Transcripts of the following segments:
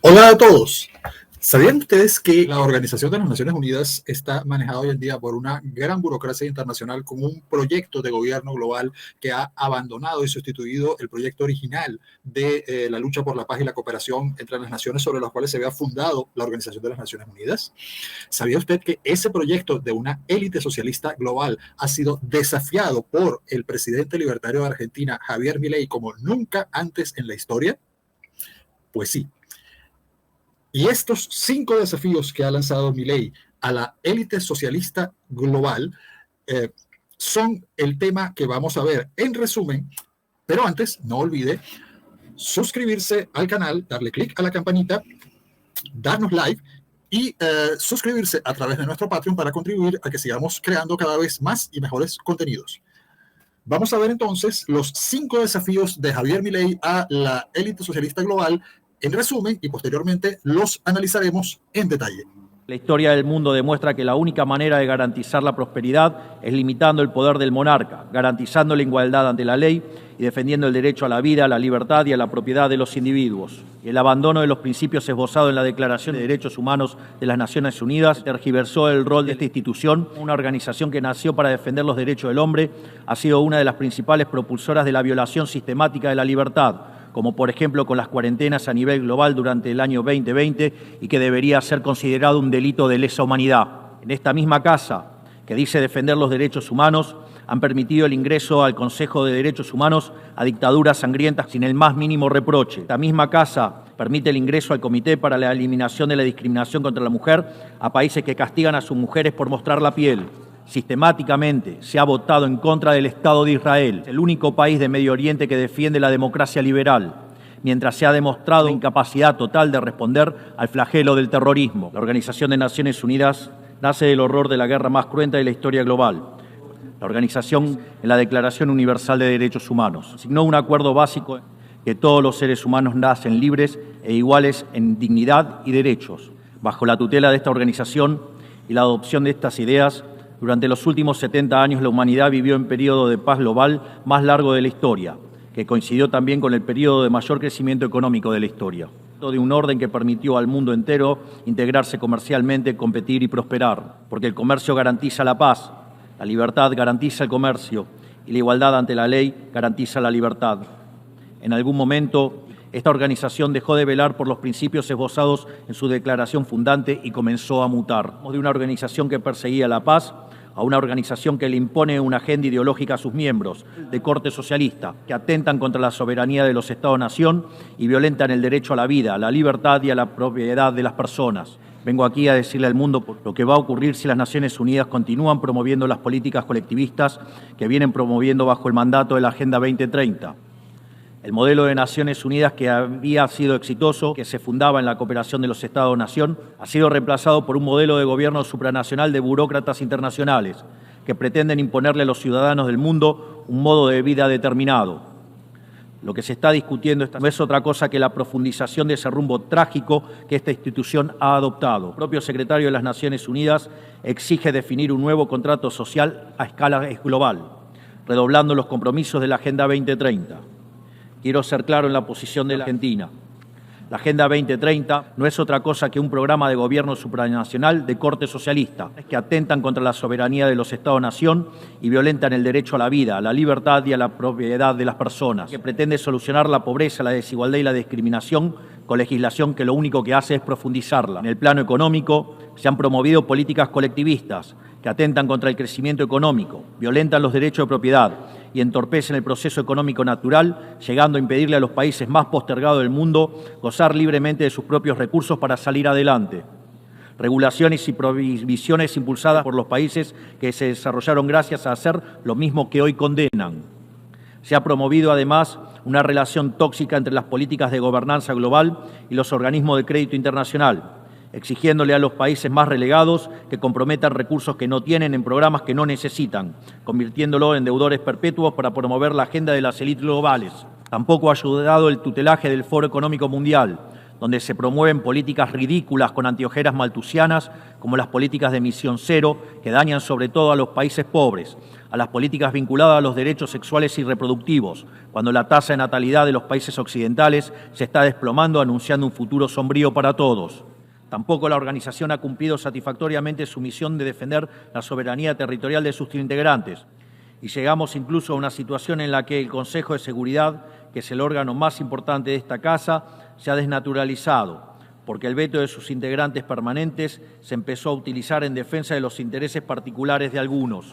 Hola a todos. ¿Sabían ustedes que la Organización de las Naciones Unidas está manejada hoy en día por una gran burocracia internacional con un proyecto de gobierno global que ha abandonado y sustituido el proyecto original de la lucha por la paz y la cooperación entre las naciones sobre las cuales se había fundado la Organización de las Naciones Unidas? ¿Sabía usted que ese proyecto de una élite socialista global ha sido desafiado por el presidente libertario de Argentina, Javier Milei, como nunca antes en la historia? Pues sí. Y estos 5 desafíos que ha lanzado Milei a la élite socialista global son el tema que vamos a ver en resumen, pero antes no olvide suscribirse al canal, darle clic a la campanita, darnos like y suscribirse a través de nuestro Patreon para contribuir a que sigamos creando cada vez más y mejores contenidos. Vamos a ver entonces los 5 desafíos de Javier Milei a la élite socialista global en resumen, y posteriormente los analizaremos en detalle. La historia del mundo demuestra que la única manera de garantizar la prosperidad es limitando el poder del monarca, garantizando la igualdad ante la ley y defendiendo el derecho a la vida, a la libertad y a la propiedad de los individuos. El abandono de los principios esbozados en la Declaración de Derechos Humanos de las Naciones Unidas tergiversó el rol de esta institución. Una organización que nació para defender los derechos del hombre ha sido una de las principales propulsoras de la violación sistemática de la libertad, como por ejemplo con las cuarentenas a nivel global durante el año 2020 y que debería ser considerado un delito de lesa humanidad. En esta misma casa, que dice defender los derechos humanos, han permitido el ingreso al Consejo de Derechos Humanos a dictaduras sangrientas sin el más mínimo reproche. Esta misma casa permite el ingreso al Comité para la Eliminación de la Discriminación contra la Mujer a países que castigan a sus mujeres por mostrar la piel. Sistemáticamente se ha votado en contra del Estado de Israel, el único país de Medio Oriente que defiende la democracia liberal, mientras se ha demostrado incapacidad total de responder al flagelo del terrorismo. La Organización de Naciones Unidas nace del horror de la guerra más cruenta de la historia global. La organización, en la Declaración Universal de Derechos Humanos, asignó un acuerdo básico que todos los seres humanos nacen libres e iguales en dignidad y derechos. Bajo la tutela de esta organización y la adopción de estas ideas, durante los últimos 70 años la humanidad vivió un periodo de paz global más largo de la historia, que coincidió también con el periodo de mayor crecimiento económico de la historia. De un orden que permitió al mundo entero integrarse comercialmente, competir y prosperar, porque el comercio garantiza la paz, la libertad garantiza el comercio y la igualdad ante la ley garantiza la libertad. En algún momento, esta organización dejó de velar por los principios esbozados en su declaración fundante y comenzó a mutar. De una organización que perseguía la paz a una organización que le impone una agenda ideológica a sus miembros, de corte socialista, que atentan contra la soberanía de los Estados-nación y violentan el derecho a la vida, a la libertad y a la propiedad de las personas. Vengo aquí a decirle al mundo lo que va a ocurrir si las Naciones Unidas continúan promoviendo las políticas colectivistas que vienen promoviendo bajo el mandato de la Agenda 2030. El modelo de Naciones Unidas que había sido exitoso, que se fundaba en la cooperación de los Estados-nación, ha sido reemplazado por un modelo de gobierno supranacional de burócratas internacionales que pretenden imponerle a los ciudadanos del mundo un modo de vida determinado. Lo que se está discutiendo no es otra cosa que la profundización de ese rumbo trágico que esta institución ha adoptado. El propio secretario de las Naciones Unidas exige definir un nuevo contrato social a escala global, redoblando los compromisos de la Agenda 2030. Quiero ser claro en la posición de la Argentina. La Agenda 2030 no es otra cosa que un programa de gobierno supranacional de corte socialista, que atentan contra la soberanía de los Estados-nación y violentan el derecho a la vida, a la libertad y a la propiedad de las personas, que pretende solucionar la pobreza, la desigualdad y la discriminación con legislación que lo único que hace es profundizarla. En el plano económico se han promovido políticas colectivistas que atentan contra el crecimiento económico, violentan los derechos de propiedad y entorpecen el proceso económico natural, llegando a impedirle a los países más postergados del mundo gozar libremente de sus propios recursos para salir adelante. Regulaciones y prohibiciones impulsadas por los países que se desarrollaron gracias a hacer lo mismo que hoy condenan. Se ha promovido además una relación tóxica entre las políticas de gobernanza global y los organismos de crédito internacional, exigiéndole a los países más relegados que comprometan recursos que no tienen en programas que no necesitan, convirtiéndolo en deudores perpetuos para promover la agenda de las élites globales. Tampoco ha ayudado el tutelaje del Foro Económico Mundial, donde se promueven políticas ridículas con anteojeras maltusianas, como las políticas de emisión cero, que dañan sobre todo a los países pobres, a las políticas vinculadas a los derechos sexuales y reproductivos, cuando la tasa de natalidad de los países occidentales se está desplomando, anunciando un futuro sombrío para todos. Tampoco la organización ha cumplido satisfactoriamente su misión de defender la soberanía territorial de sus integrantes. Y llegamos incluso a una situación en la que el Consejo de Seguridad, que es el órgano más importante de esta casa, se ha desnaturalizado, porque el veto de sus integrantes permanentes se empezó a utilizar en defensa de los intereses particulares de algunos.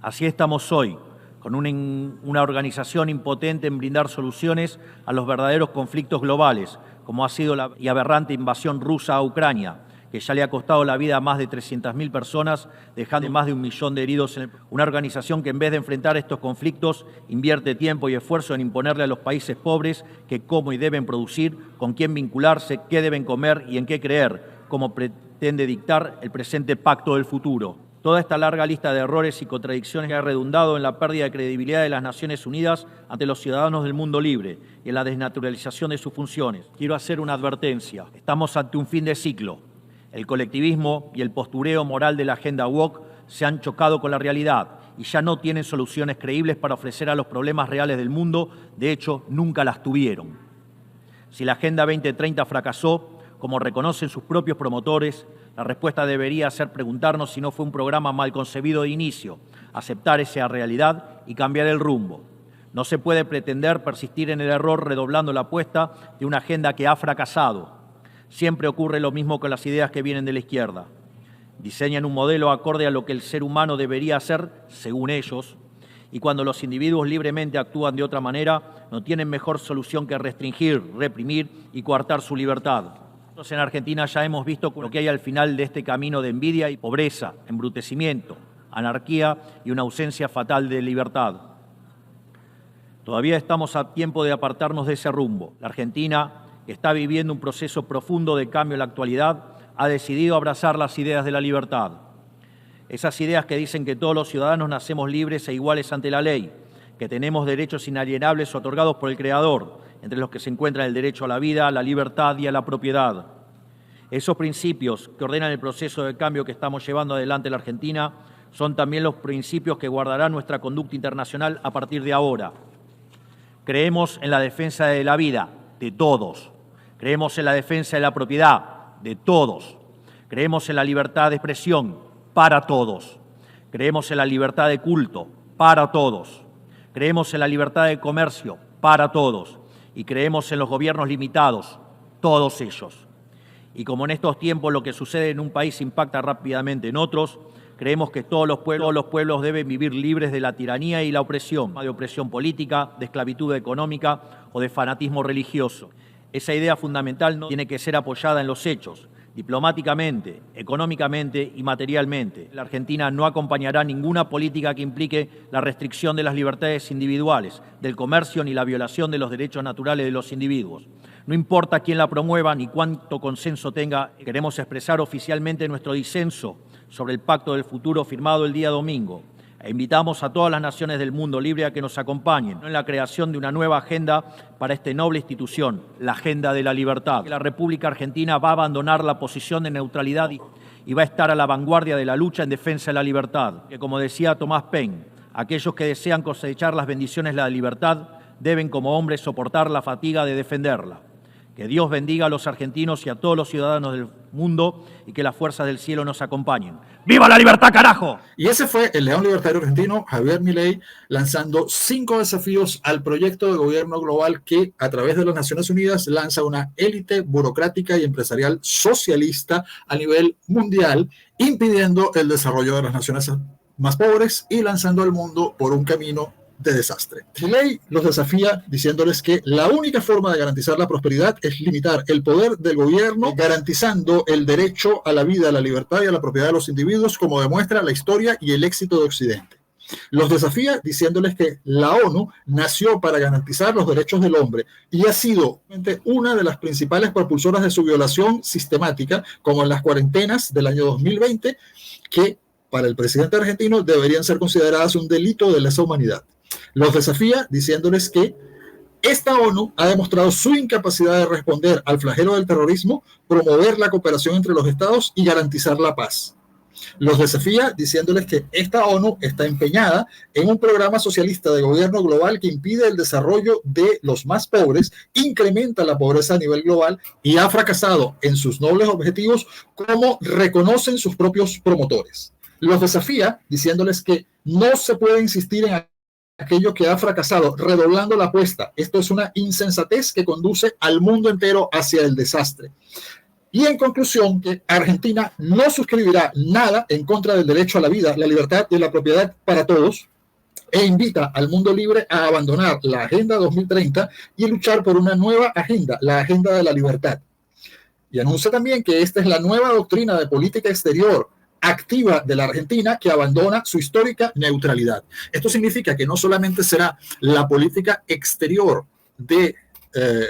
Así estamos hoy, con una organización impotente en brindar soluciones a los verdaderos conflictos globales, como ha sido la aberrante invasión rusa a Ucrania, que ya le ha costado la vida a más de 300.000 personas, dejando más de 1 millón de heridos. Una organización que en vez de enfrentar estos conflictos invierte tiempo y esfuerzo en imponerle a los países pobres que cómo y deben producir, con quién vincularse, qué deben comer y en qué creer, como pretende dictar el presente pacto del futuro. Toda esta larga lista de errores y contradicciones ha redundado en la pérdida de credibilidad de las Naciones Unidas ante los ciudadanos del mundo libre y en la desnaturalización de sus funciones. Quiero hacer una advertencia. Estamos ante un fin de ciclo. El colectivismo y el postureo moral de la agenda woke se han chocado con la realidad y ya no tienen soluciones creíbles para ofrecer a los problemas reales del mundo. De hecho, nunca las tuvieron. Si la Agenda 2030 fracasó, como reconocen sus propios promotores, la respuesta debería ser preguntarnos si no fue un programa mal concebido de inicio, aceptar esa realidad y cambiar el rumbo. No se puede pretender persistir en el error redoblando la apuesta de una agenda que ha fracasado. Siempre ocurre lo mismo con las ideas que vienen de la izquierda. Diseñan un modelo acorde a lo que el ser humano debería hacer, según ellos, y cuando los individuos libremente actúan de otra manera, no tienen mejor solución que restringir, reprimir y coartar su libertad. Nosotros en Argentina ya hemos visto lo que hay al final de este camino de envidia y pobreza, embrutecimiento, anarquía y una ausencia fatal de libertad. Todavía estamos a tiempo de apartarnos de ese rumbo. La Argentina, que está viviendo un proceso profundo de cambio en la actualidad, ha decidido abrazar las ideas de la libertad. Esas ideas que dicen que todos los ciudadanos nacemos libres e iguales ante la ley, que tenemos derechos inalienables otorgados por el Creador, entre los que se encuentran el derecho a la vida, a la libertad y a la propiedad. Esos principios que ordenan el proceso de cambio que estamos llevando adelante en la Argentina son también los principios que guardarán nuestra conducta internacional a partir de ahora. Creemos en la defensa de la vida de todos. Creemos en la defensa de la propiedad de todos. Creemos en la libertad de expresión para todos. Creemos en la libertad de culto para todos. Creemos en la libertad de comercio para todos. Y creemos en los gobiernos limitados, todos ellos. Y como en estos tiempos lo que sucede en un país impacta rápidamente en otros, creemos que todos los pueblos deben vivir libres de la tiranía y la opresión, de opresión política, de esclavitud económica o de fanatismo religioso. Esa idea fundamental no tiene que ser apoyada en los hechos, diplomáticamente, económicamente y materialmente. La Argentina no acompañará ninguna política que implique la restricción de las libertades individuales, del comercio ni la violación de los derechos naturales de los individuos. No importa quién la promueva ni cuánto consenso tenga, queremos expresar oficialmente nuestro disenso sobre el Pacto del Futuro firmado el día domingo. E invitamos a todas las naciones del mundo libre a que nos acompañen en la creación de una nueva agenda para esta noble institución, la Agenda de la Libertad. La República Argentina va a abandonar la posición de neutralidad y va a estar a la vanguardia de la lucha en defensa de la libertad. Que, como decía Thomas Paine, aquellos que desean cosechar las bendiciones de la libertad deben como hombres soportar la fatiga de defenderla. Que Dios bendiga a los argentinos y a todos los ciudadanos del mundo y que las fuerzas del cielo nos acompañen. ¡Viva la libertad, carajo! Y ese fue el león libertario argentino, Javier Milei, lanzando 5 desafíos al proyecto de gobierno global que, a través de las Naciones Unidas, lanza una élite burocrática y empresarial socialista a nivel mundial, impidiendo el desarrollo de las naciones más pobres y lanzando al mundo por un camino de desastre. Milei los desafía diciéndoles que la única forma de garantizar la prosperidad es limitar el poder del gobierno, garantizando el derecho a la vida, a la libertad y a la propiedad de los individuos, como demuestra la historia y el éxito de Occidente. Los desafía diciéndoles que la ONU nació para garantizar los derechos del hombre y ha sido una de las principales propulsoras de su violación sistemática, como en las cuarentenas del año 2020, que para el presidente argentino deberían ser consideradas un delito de lesa humanidad. Los desafía diciéndoles que Esta ONU ha demostrado su incapacidad de responder al flagelo del terrorismo, promover la cooperación entre los estados y garantizar la paz. Los desafía diciéndoles que esta ONU está empeñada en un programa socialista de gobierno global que impide el desarrollo de los más pobres, incrementa la pobreza a nivel global y ha fracasado en sus nobles objetivos, como reconocen sus propios promotores. Los desafía diciéndoles que no se puede insistir en aquello que ha fracasado, redoblando la apuesta. Esto es una insensatez que conduce al mundo entero hacia el desastre. Y en conclusión, que Argentina no suscribirá nada en contra del derecho a la vida, la libertad y la propiedad para todos, e invita al mundo libre a abandonar la Agenda 2030 y luchar por una nueva agenda, la Agenda de la Libertad. Y anuncia también que esta es la nueva doctrina de política exterior activa de la Argentina, que abandona su histórica neutralidad. Esto significa que no solamente será la política exterior de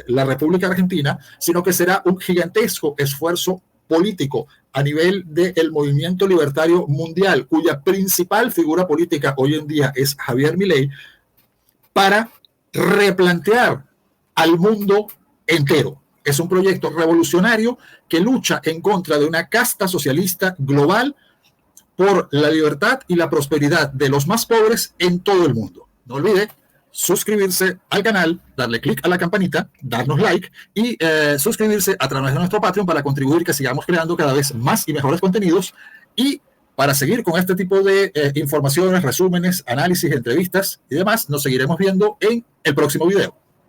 la República Argentina, sino que será un gigantesco esfuerzo político a nivel del movimiento libertario mundial, cuya principal figura política hoy en día es Javier Milei, para replantear al mundo entero. Es un proyecto revolucionario que lucha en contra de una casta socialista global por la libertad y la prosperidad de los más pobres en todo el mundo. No olvide suscribirse al canal, darle clic a la campanita, darnos like y suscribirse a través de nuestro Patreon para contribuir que sigamos creando cada vez más y mejores contenidos, y para seguir con este tipo de informaciones, resúmenes, análisis, entrevistas y demás. Nos seguiremos viendo en el próximo video.